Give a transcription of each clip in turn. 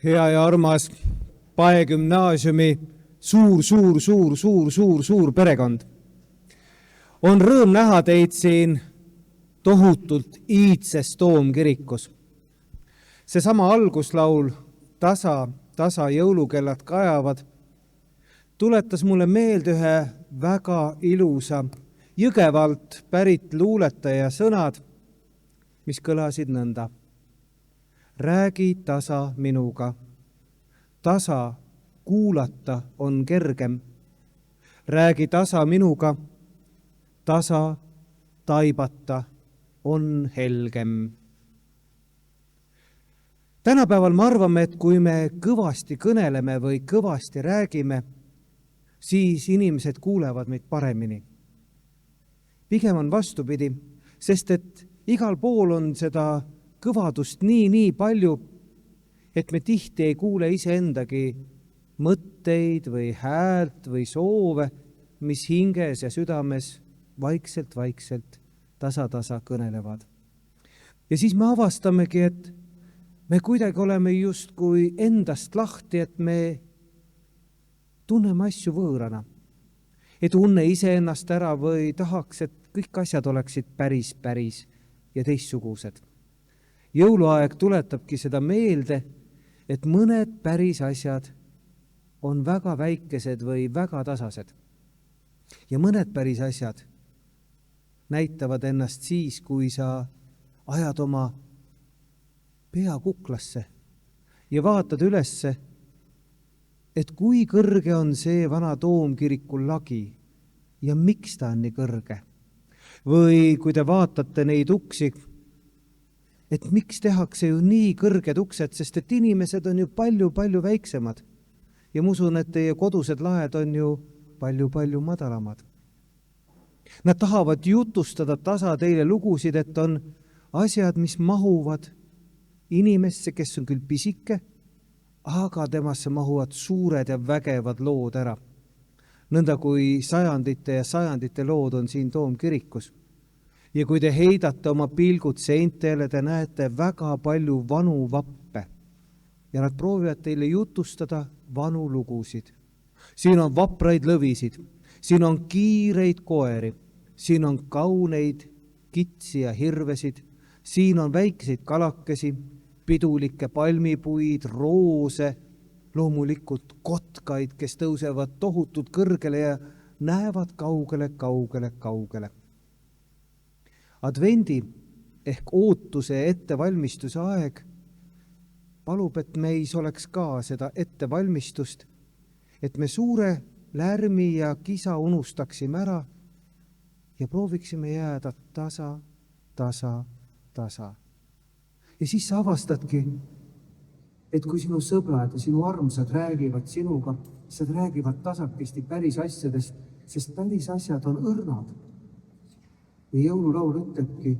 Hea ja armas Pae gümnaasiumi suur perekond. On rõõm näha teid siin tohutult iidses toomkirikus. Seesama alguslaul, tasa jõulukellad kajavad, tuletas mulle meelde ühe väga ilusa Jõgevalt pärit luuletaja sõnad, mis kõlasid nõnda. Räägi tasa minuga. Tasa kuulata on kergem. Räägi tasa minuga. Tasa taibata on helgem. Tänapäeval me arvame, et kui me kõvasti kõneleme või kõvasti räägime, siis inimesed kuulevad meid paremini. Pigem on vastupidi, sest et igal pool on seda kõvadust nii palju, et me tihti ei kuule iseendagi mõtteid või häält või soove, mis hinges ja südames vaikselt tasa kõnelevad. Ja siis me avastamegi, et me kuidagi oleme justkui endast lahti, et me tunneme asju võõrana. Ei tunne iseennast ära või tahaks, et kõik asjad oleksid päris ja teistsugused. Jõuluaeg tuletabki seda meelde, et mõned päris asjad on väga väikesed või väga tasased. Ja mõned päris asjad näitavad ennast siis, kui sa ajad oma pea kuklasse ja vaatad ülesse, et kui kõrge on see vana toomkiriku lagi ja miks ta on nii kõrge. Või kui te vaatate neid uksi, et miks tehakse ju nii kõrged uksed, sest et inimesed on ju palju väiksemad. Ja ma usun, et teie kodused laed on ju palju madalamad. Nad tahavad jutustada tasa teile lugusid, et on asjad, mis mahuvad inimesse, kes on küll pisike, aga temasse mahuvad suured ja vägevad lood ära. Nõnda kui sajandite lood on siin toomkirikus. Ja kui te heidate oma pilgud seintele, te näete väga palju vanu vappe. Ja nad proovivad teile jutustada vanu lugusid. Siin on vapraid lõvisid, siin on kiireid koeri, siin on kauneid kitsi ja hirvesid, siin on väikseid kalakesi, pidulikke palmipuid, roose, loomulikult kotkaid, kes tõusevad tohutult kõrgele ja näevad kaugele. Advendi ehk ootuse ja ettevalmistuse aeg palub, et meis oleks ka seda ettevalmistust, et me suure lärmi ja kisa unustaksime ära ja prooviksime jääda tasa. Ja siis sa avastadki, et kui sinu sõbrad ja sinu armsad räägivad sinuga, siis nad räägivad tasakesti päris asjadest, sest päris asjad on õrnad. Ja jõululaul ütlebki,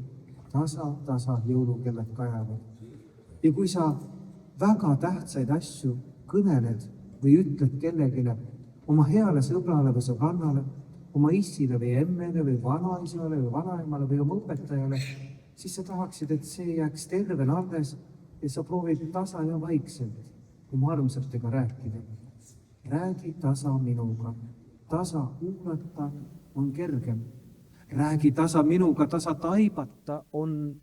tasa jõulukellad kajavad. Ja kui sa väga tähtsaid asju kõneled või ütled kellegile, oma heale sõbrale või sõbrannale, oma issile või emmele või vanaisale või vanaemale või oma õpetajale, siis sa tahaksid, et see jääks tervena alles ja sa proovid tasa ja vaikselt oma armsatega rääkida. Räägi tasa minuga. Tasa kuulata on kergem. Räägi tasa minuga, tasa taibata on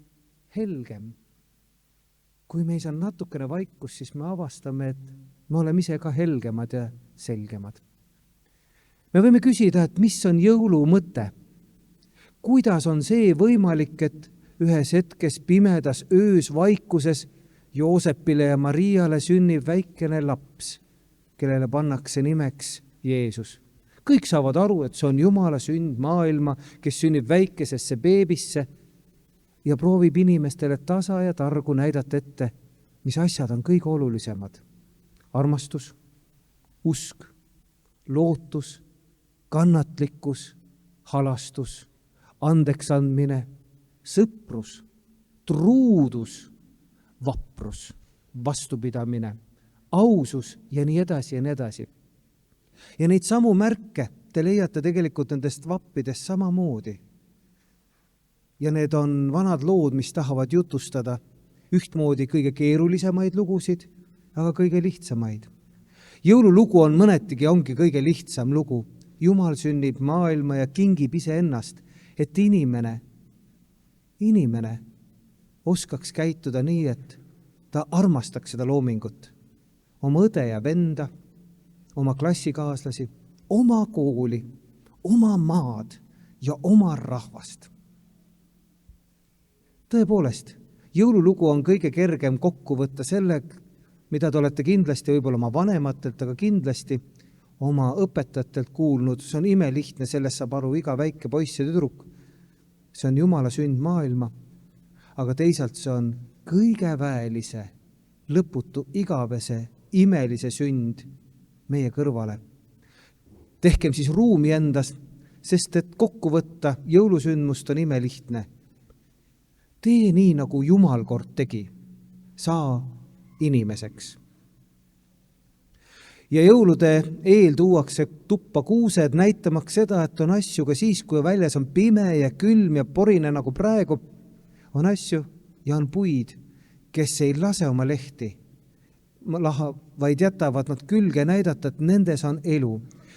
helgem. Kui meis on natukene vaikus, siis me avastame, et me oleme ise ka helgemad ja selgemad. Me võime küsida, et mis on jõulu mõte? Kuidas on see võimalik, et ühes hetkes pimedas öös vaikuses Joosepile ja Mariale sünnib väikene laps, kellele pannakse nimeks Jeesus. Kõik saavad aru, et see on Jumala sünd maailma, kes sünnib väikesesse beebisse ja proovib inimestele tasa ja targu näidata ette, mis asjad on kõige olulisemad. Armastus, usk, lootus, kannatlikkus, halastus, andeks andmine, sõprus, truudus, vaprus, vastupidamine, ausus ja nii edasi. Ja neid samu märke te leiate tegelikult nendest vappidest samamoodi. Ja need on vanad lood, mis tahavad jutustada ühtmoodi kõige keerulisemaid lugusid, aga kõige lihtsamaid. Jõululugu on mõnetigi, ongi kõige lihtsam lugu. Jumal sünnib maailma ja kingib iseennast, et inimene oskaks käituda nii, et ta armastaks seda loomingut. Oma õde ja venda, oma klassikaaslasi, oma kooli, oma maad ja oma rahvast. Tõepoolest, jõululugu on kõige kergem kokku võtta selle, mida te olete kindlasti võib-olla oma vanematelt, aga kindlasti oma õpetajatelt kuulnud. See on imelihtne, sellest saab aru iga väike poiss ja tüdruk. See on Jumala sünd maailma, aga teisalt see on kõige väelise, lõputu, igavese, imelise sünd meie kõrvale. Tehkem siis ruumi endas, sest et kokku võtta jõulusündmust on imelihtne. Tee nii, nagu Jumal kord tegi. Saa inimeseks. Ja jõulude eel tuuakse tuppa kuused, näitamaks seda, et on asju ka siis, kui väljas on pime ja külm ja porine nagu praegu, on asju ja on puid, kes ei lase oma lehti, vaid jätavad nad külge näidata, et nendes on elu.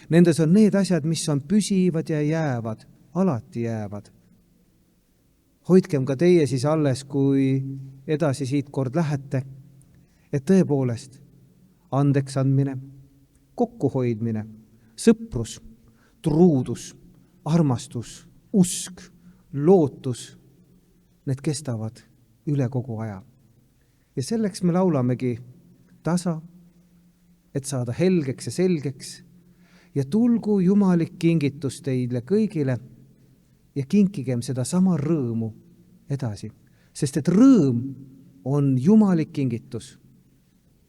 Nendes on need asjad, mis on püsivad ja jäävad, alati jäävad. Hoidkem ka teie siis alles, kui edasi siit kord lähete, et tõepoolest andeks andmine, kokkuhoidmine, sõprus, truudus, armastus, usk, lootus, need kestavad üle kogu aja. Ja selleks me laulamegi tasa, et saada helgeks ja selgeks ja tulgu jumalik kingitus teile kõigile ja kinkigem seda sama rõõmu edasi, sest et rõõm on jumalik kingitus.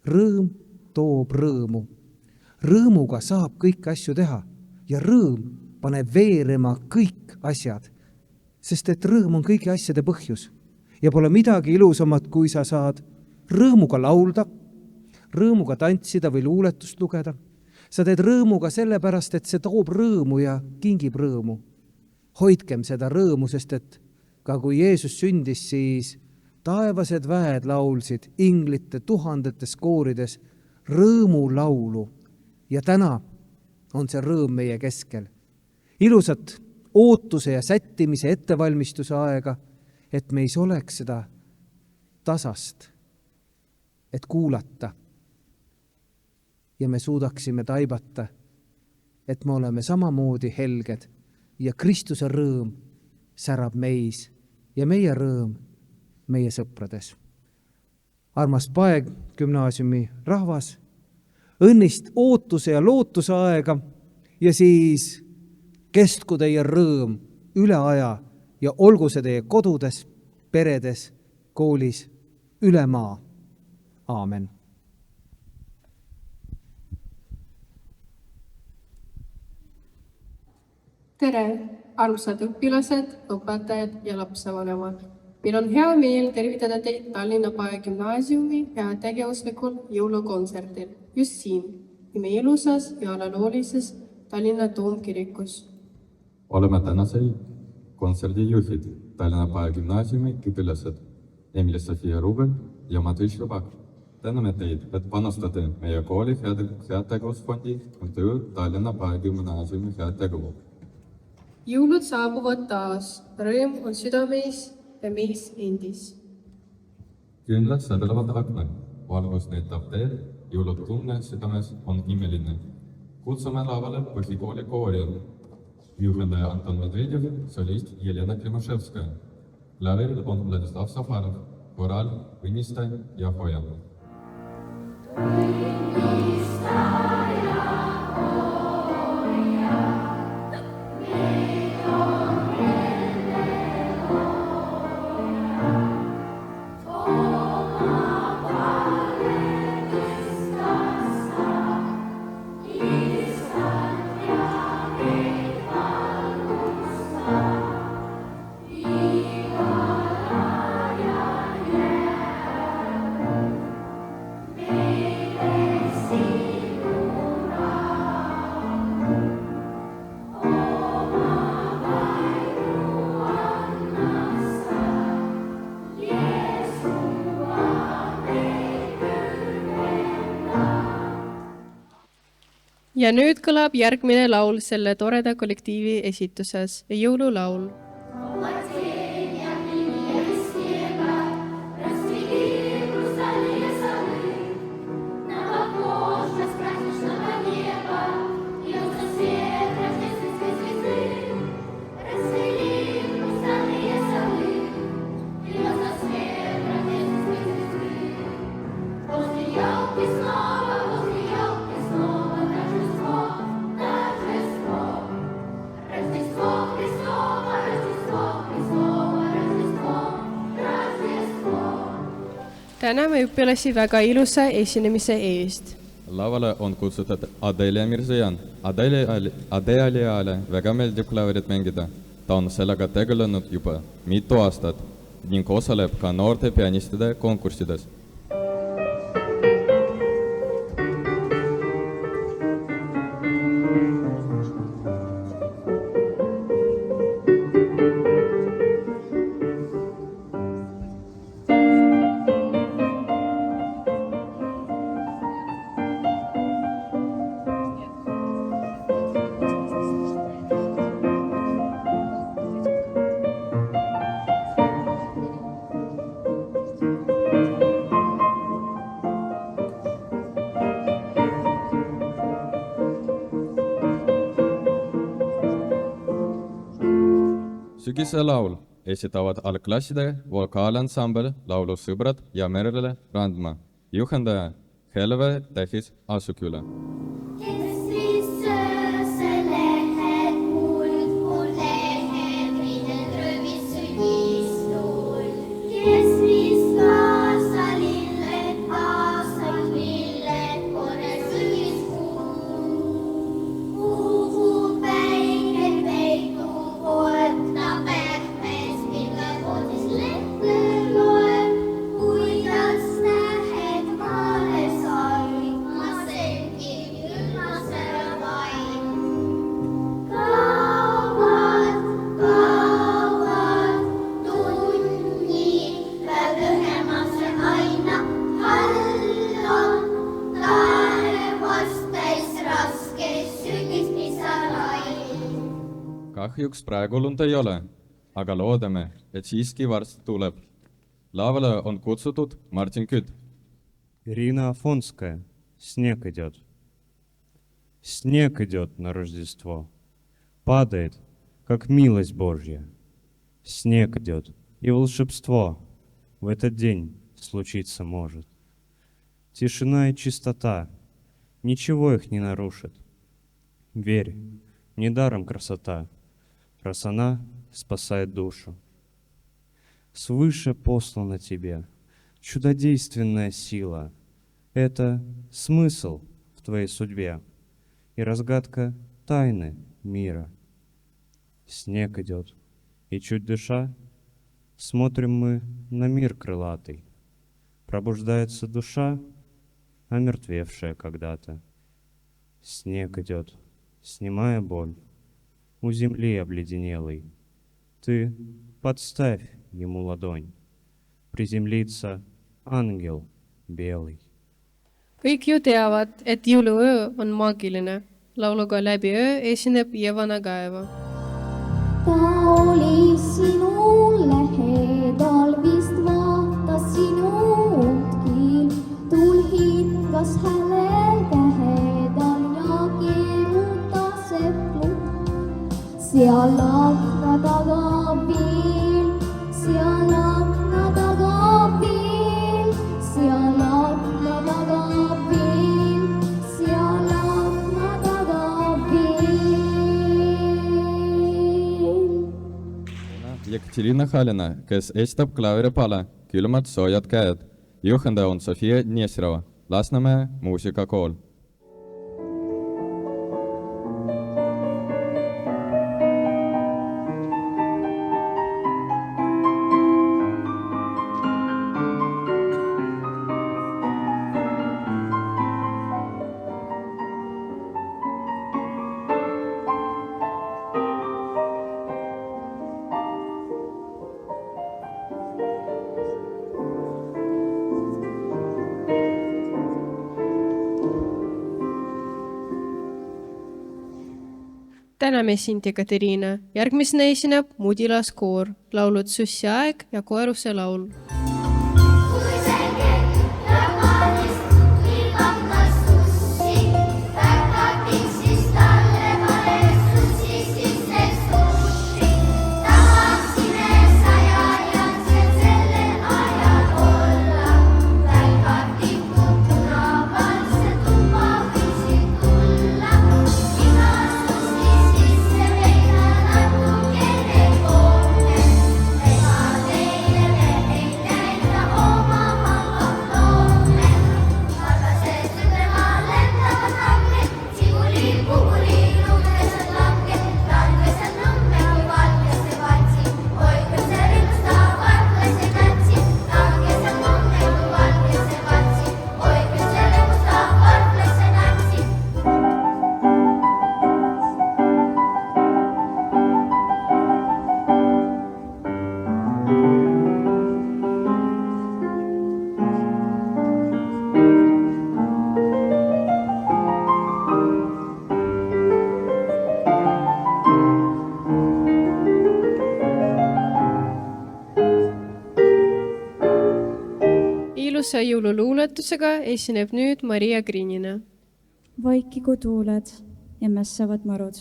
Rõõm toob rõõmu. Rõõmuga saab kõik asju teha ja rõõm paneb veerema kõik asjad, sest et rõõm on kõigi asjade põhjus ja pole midagi ilusamat, kui sa saad rõõmuga laulda, rõõmuga tantsida või luuletust lugeda. Sa teed rõõmuga sellepärast, et see toob rõõmu ja kingib rõõmu. Hoidkem seda rõõmu, sest et ka kui Jeesus sündis, siis taevased väed laulsid inglite tuhandetes koorides rõõmu laulu ja täna on see rõõm meie keskel. Ilusat ootuse ja sättimise ettevalmistuse aega, et meis oleks seda tasast, et kuulata ja me suudaksime taibata, et me oleme samamoodi helged ja Kristuse rõõm särab meis ja meie rõõm meie sõprades. Armas Paeg, gümnaasiumi rahvas, õnnist ootuse ja lootuse aega ja siis kestku teie rõõm üle aja ja olgu see teie kodudes, peredes, koolis, üle maa. Aamen. Tere, armsad õpilased, õpetajad ja lapsevanemad. Meil on hea meel tervitada teid Tallinna Pae gümnaasiumi heategevuslikul jõulukontserdil just siin, meie ilusas ja ajaloolises Tallinna Toomkirikus. Oleme tänasel kontserdi juhid Tallinna Pae gümnaasiumi õpilased Emilia-Sofia Rubel ja Matei Šrubak. Täname teid, et panustate meie kooli heategevusfondi töö Tallinna Pae gümnaasiumi heategevu. Jõulud saabuvad taas, rõõm on südameis ja meis endis. Kindlad sädelevad akna, valgus näitab teed, jõulud tunne südames on imeline. Kutsume lavale põhikooli koori. Juhendaja Anton Medvedjev, solist Jelena Klimoševskaja. Lavil on Vladislav Safarov, koral Õnnistaja ja Hoja. ja nüüd kõlab järgmine laul selle toreda kollektiivi esituses, jõululaul. Täname õpilasi väga ilusa esinemise eest. Lavale on kutsutud Adelia Mirzajan. Adeliale väga meeldib klaverit mängida. Ta on sellega tegelenud juba mitu aastat ning osaleb ka noorte pianistide konkurssides. Sügise laul esitavad algklasside vokaalansambel Laulu Sõbrad ja Merle Randma, juhendaja Helve Tähis Asuküla. Kahjuks praegu lund ei ole, aga loodame, et siiski varsti tuleb. Lavale on kutsutud Martin Kütt. Ирина Афонская. Снег идет. Снег идет на Рождество. Падает, как милость Божья. Снег идет, и волшебство в этот день случиться может. Тишина и чистота, ничего их не нарушит. Верь, недаром красота, раз она спасает душу. Свыше послана тебе чудодейственная сила. Это смысл в твоей судьбе и разгадка тайны мира. Снег идет, и чуть дыша, смотрим мы на мир крылатый. Пробуждается душа, омертвевшая когда-то. Снег идет, снимая боль у земли обледенелой. Ты подставь ему ладонь, приземлится ангел белый. Kõik ju teavad, et jõuluöö on maagiline. Lauluga Läbi öö esineb Jevana Gaeva. Ta oli sinu lähedal, vist vaatas sinutki. Tulhikas hääle kähedal ja keerutas eplu. Seal akna taga veel, seal akna taga veel, seal akna taga veel, seal akna taga veel. Екатерина Халина, kes esitab klaveripala Külmad soojad käed. Juhendaja on Sofia Dnesrova, Lasnamäe muusikakool. täname sind, Ekaterina. Järgmisena esineb Mudilaskoor, laulud Sussi aeg ja Koeruse laul. Ilusa jõululuuletusega esineb nüüd Maria Grinina. Vaikigu tuuled ja mässavad marud.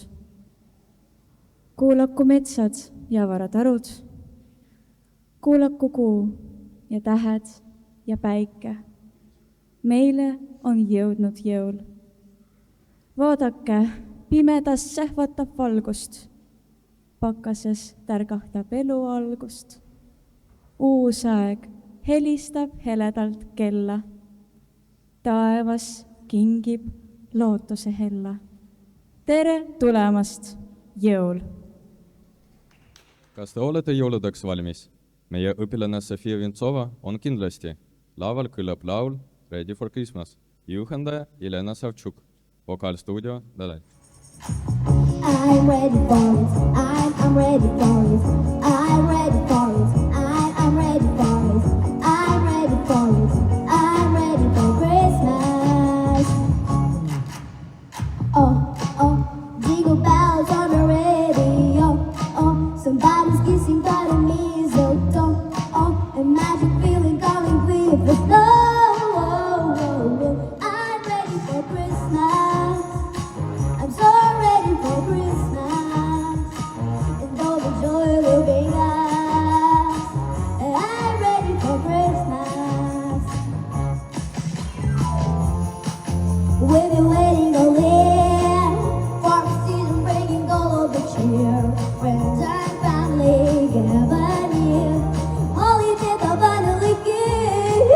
Kuulaku metsad ja varatarud. Kuulaku kuu ja tähed ja päike. Meile on jõudnud jõul. Vaadake, pimedas sähvatab valgust. Pakkases tärgahtab elu algust. Uus aeg helistab heledalt kella. Taevas kingib lootuse hella. Tere tulemast, jõul! Kas te olete jõuludeks valmis? Meie õpilane Sofia Vintsova on kindlasti. Laval kõlab laul Ready for Christmas. Juhendaja Jelena Savchuk. Vokaalstuudio Dalai. I'm ready for it. I'm ready for it. I'm ready for it. I'm ready for it. I'm ready for it. I'm ready for Christmas. Oh, oh, jingle bells on the radio. Oh, somebody's kissing by the mistletoe. Oh, a magic feeling coming with the snow. Oh, oh, oh. I'm ready for Christmas. I'm so ready for Christmas and all the joy will bring us. I'm ready for Christmas. We've been waiting all year for a season bringing all of the cheer. Friends and family gather near. Holidays are finally here.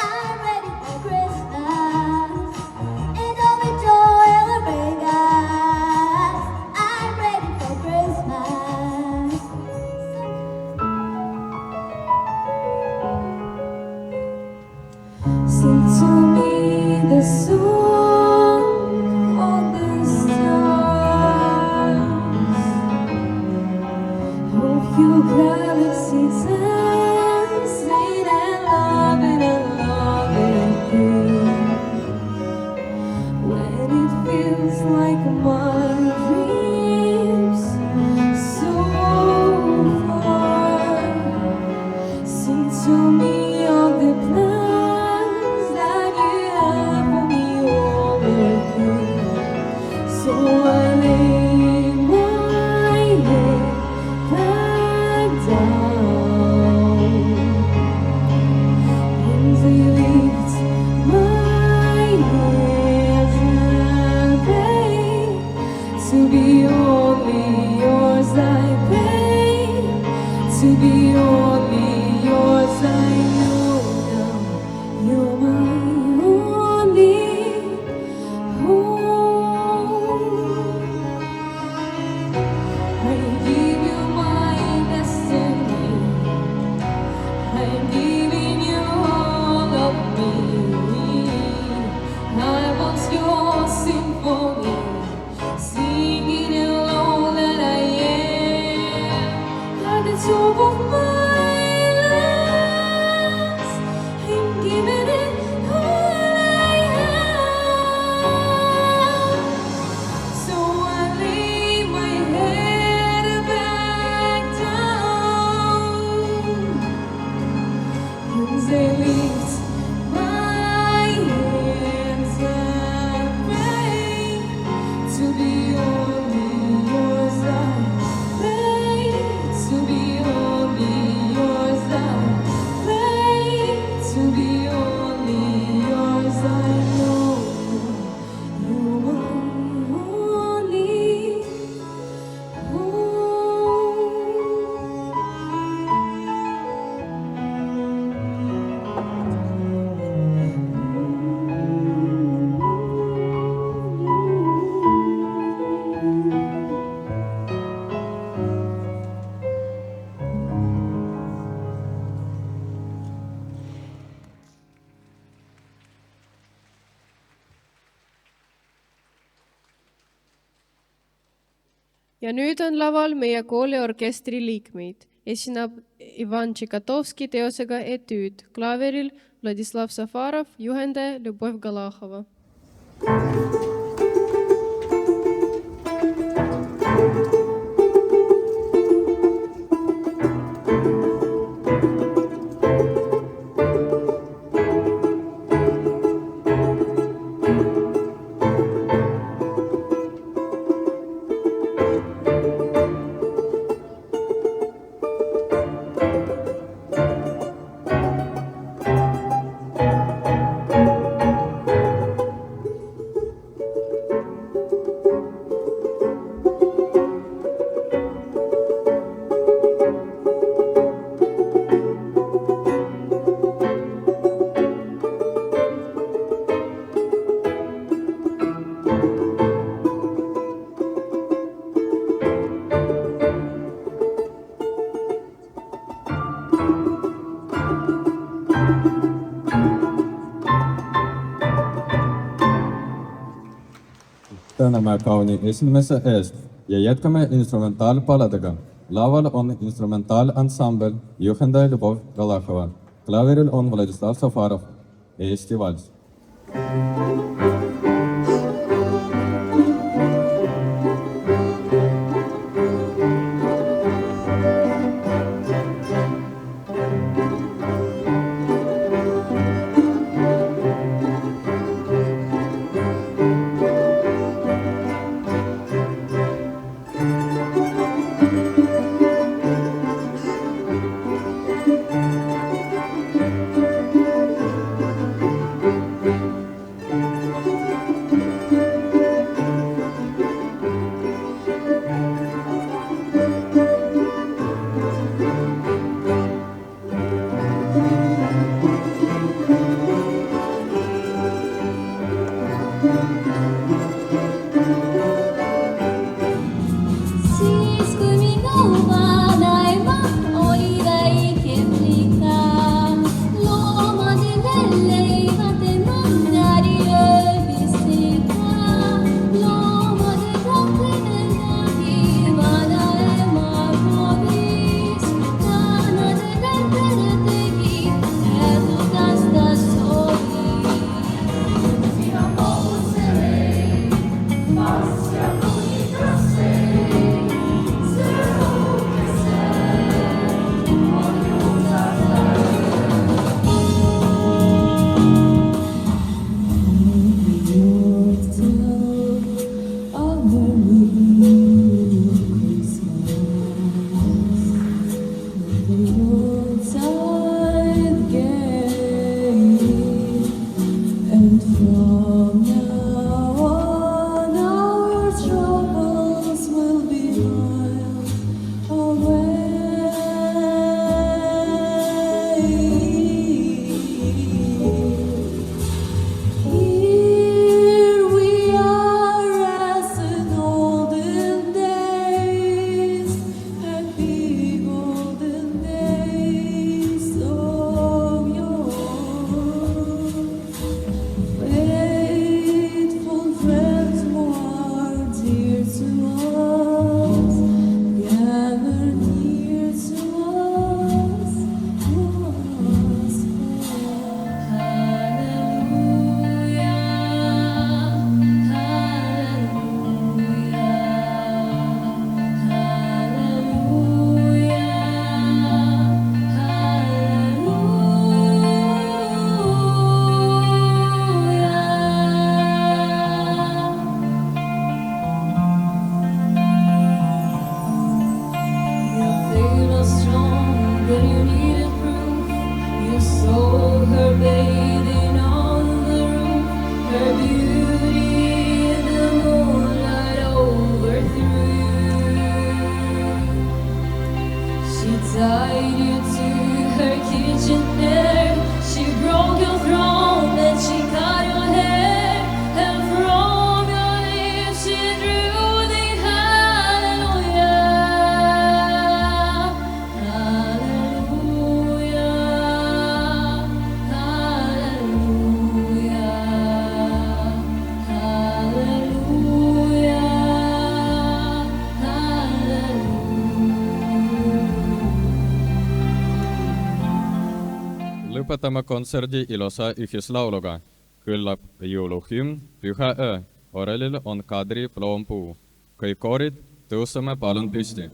I'm ready for Christmas. And all the joy will bring us. I'm ready for Christmas. Sing to me the song of the stars. Hope you galaxies dancing and loving again. When it feels like my dreams so far, sing to me of the plans that you have for me over here. So I lay my head back down and I lift my hands and pray to be only yours. I pray to be only yours. I know now you're my only home. I give you my destiny. I'm giving you all of me. I was your symphony, singing alone that I am. At the top of my ja nüüd on laval meie kooli orkestri liikmeid. Esineb Ivan Tšikatovski teosega Etüüd, klavieril Vladislav Safarov, juhendaja Ljubov Galahova. Täname kauni esinemise eest ja jätkame instrumentaalpaladega. Laval on instrumentaalansambel, juhendaja Ljubov Galahova. Klavieril on Vladislav Safarov. Eesti vals. lõpetame kontserdi ilusa ühislauluga. Kõlab jõuluhümn Püha öö. Orelil on Kadri ploompuu. Kõik koorid, tõuseme palun püsti.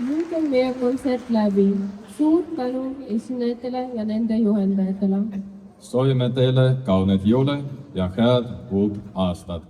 Nüüd on meie kontsert läbi. Suur tänu esinejatele ja nende juhendajatele. Soovime teile kauneid jõule ja head uut aastat.